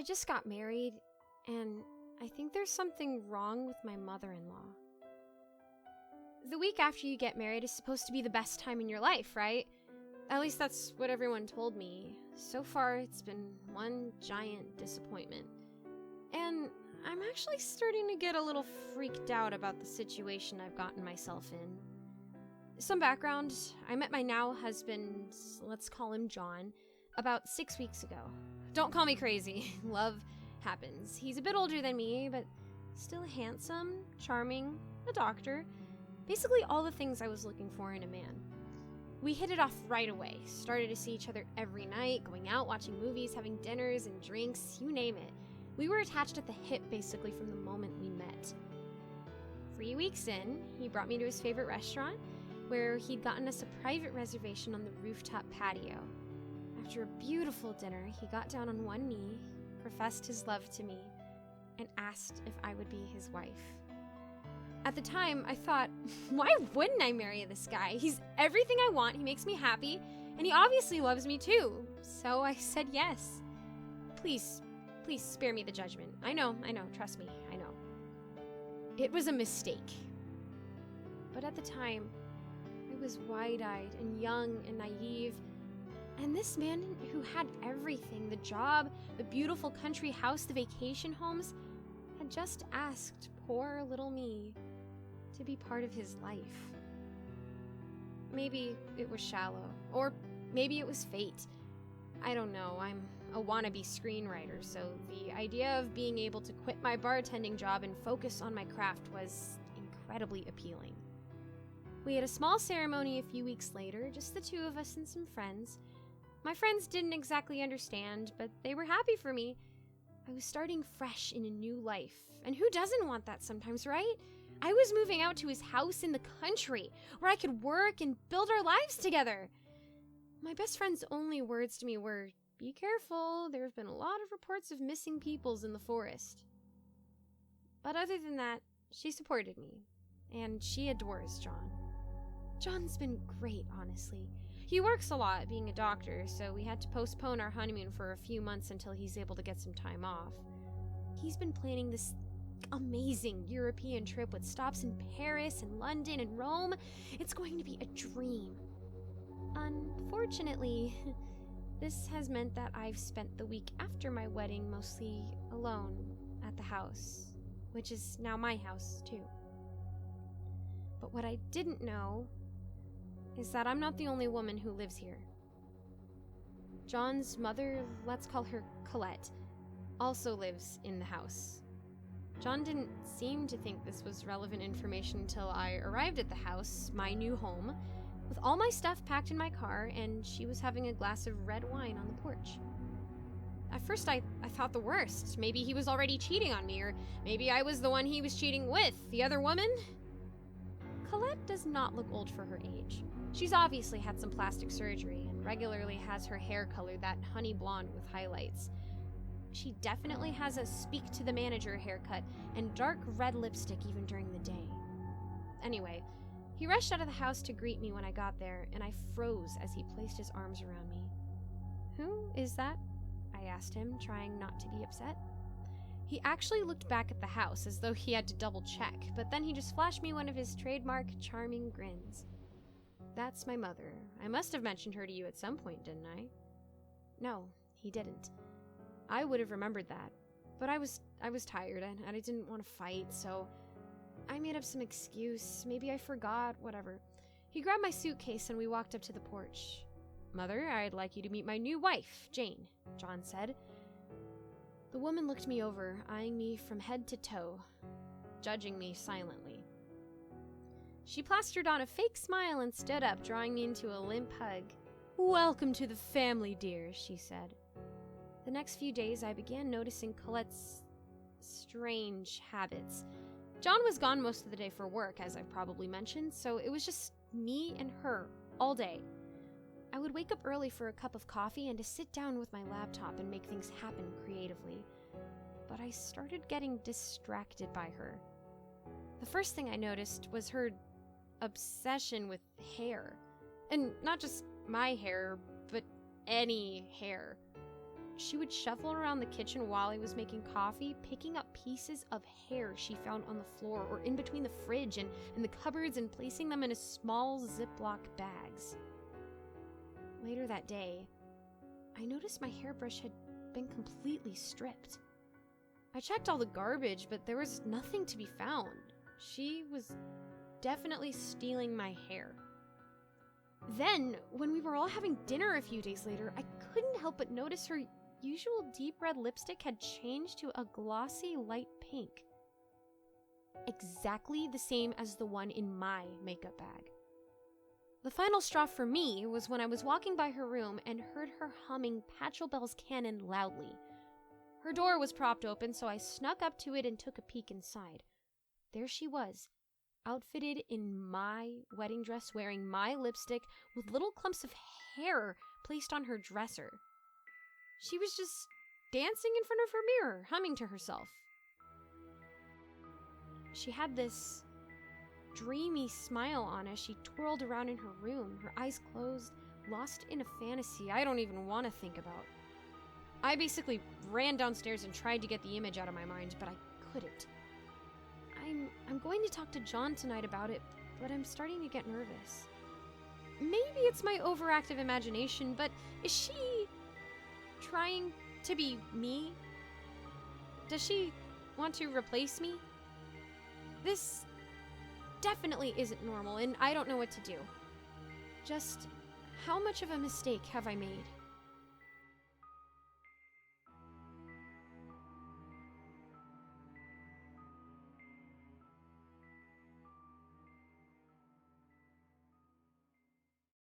just got married, and I think there's something wrong with my mother-in-law. The week after you get married is supposed to be the best time in your life, right? At least that's what everyone told me. So far, it's been one giant disappointment. And I'm actually starting to get a little freaked out about the situation I've gotten myself in. Some background, I met my now husband, let's call him John, about 6 weeks ago. Don't call me crazy. Love happens. He's a bit older than me, but still handsome, charming, a doctor. Basically all the things I was looking for in a man. We hit it off right away. Started to see each other every night, going out, watching movies, having dinners and drinks, you name it. We were attached at the hip basically from the moment we met. 3 weeks in, he brought me to his favorite restaurant, where he'd gotten us a private reservation on the rooftop patio. After a beautiful dinner, he got down on one knee, professed his love to me, and asked if I would be his wife. At the time, I thought, why wouldn't I marry this guy? He's everything I want, he makes me happy, and he obviously loves me too. So I said yes. Please spare me the judgment. I know, trust me, I know. It was a mistake. But at the time, I was wide-eyed and young and naive, and this man who had everything, the job, the beautiful country house, the vacation homes, had just asked poor little me to be part of his life. Maybe it was shallow, or maybe it was fate. I don't know, I'm a wannabe screenwriter, so the idea of being able to quit my bartending job and focus on my craft was incredibly appealing. We had a small ceremony a few weeks later, just the two of us and some friends. My friends didn't exactly understand, but they were happy for me. I was starting fresh in a new life, and who doesn't want that sometimes, right? I was moving out to his house in the country, where I could work and build our lives together. My best friend's only words to me were, "Be careful, there have been a lot of reports of missing peoples in the forest." But other than that, she supported me, and she adores John. John's been great, honestly. He works a lot, being a doctor, so we had to postpone our honeymoon for a few months until he's able to get some time off. He's been planning this amazing European trip with stops in Paris and London and Rome. It's going to be a dream. Unfortunately, this has meant that I've spent the week after my wedding mostly alone at the house, which is now my house, too. But what I didn't know is that I'm not the only woman who lives here. John's mother, let's call her Colette, also lives in the house. John didn't seem to think this was relevant information until I arrived at the house, my new home, with all my stuff packed in my car, and she was having a glass of red wine on the porch. At first I thought the worst. Maybe he was already cheating on me, or maybe I was the one he was cheating with, the other woman. Colette does not look old for her age. She's obviously had some plastic surgery and regularly has her hair colored that honey blonde with highlights. She definitely has a speak to the manager haircut and dark red lipstick even during the day. Anyway, he rushed out of the house to greet me when I got there, and I froze as he placed his arms around me. "Who is that?" I asked him, trying not to be upset. He actually looked back at the house as though he had to double check, but then he just flashed me one of his trademark charming grins. "That's my mother. I must have mentioned her to you at some point, didn't I?" No, he didn't. I would have remembered that, but I was tired and I didn't want to fight, so I made up some excuse. Maybe I forgot, whatever. He grabbed my suitcase and we walked up to the porch. "Mother, I'd like you to meet my new wife, Jane," John said. The woman looked me over, eyeing me from head to toe, judging me silently. She plastered on a fake smile and stood up, drawing me into a limp hug. "Welcome to the family, dear," she said. The next few days, I began noticing Colette's strange habits. John was gone most of the day for work, as I've probably mentioned, so it was just me and her all day. I would wake up early for a cup of coffee and to sit down with my laptop and make things happen creatively. But I started getting distracted by her. The first thing I noticed was her obsession with hair. And not just my hair, but any hair. she would shuffle around the kitchen while I was making coffee, picking up pieces of hair she found on the floor or in between the fridge and the cupboards and placing them in small Ziploc bags. Later that day, I noticed my hairbrush had been completely stripped. I checked all the garbage, but there was nothing to be found. She was definitely stealing my hair. Then, when we were all having dinner a few days later, I couldn't help but notice her usual deep red lipstick had changed to a glossy light pink. Exactly the same as the one in my makeup bag. The final straw for me was when I was walking by her room and heard her humming Pachelbel's Canon loudly. Her door was propped open, so I snuck up to it and took a peek inside. There she was, outfitted in my wedding dress, wearing my lipstick, with little clumps of hair placed on her dresser. She was just dancing in front of her mirror, humming to herself. She had this dreamy smile on as she twirled around in her room, her eyes closed, lost in a fantasy I don't even want to think about. I basically ran downstairs and tried to get the image out of my mind, but I couldn't. I'm going to talk to John tonight about it, but I'm starting to get nervous. Maybe it's my overactive imagination, but is she trying to be me? Does she want to replace me? This definitely isn't normal, and I don't know what to do. Just how much of a mistake have I made?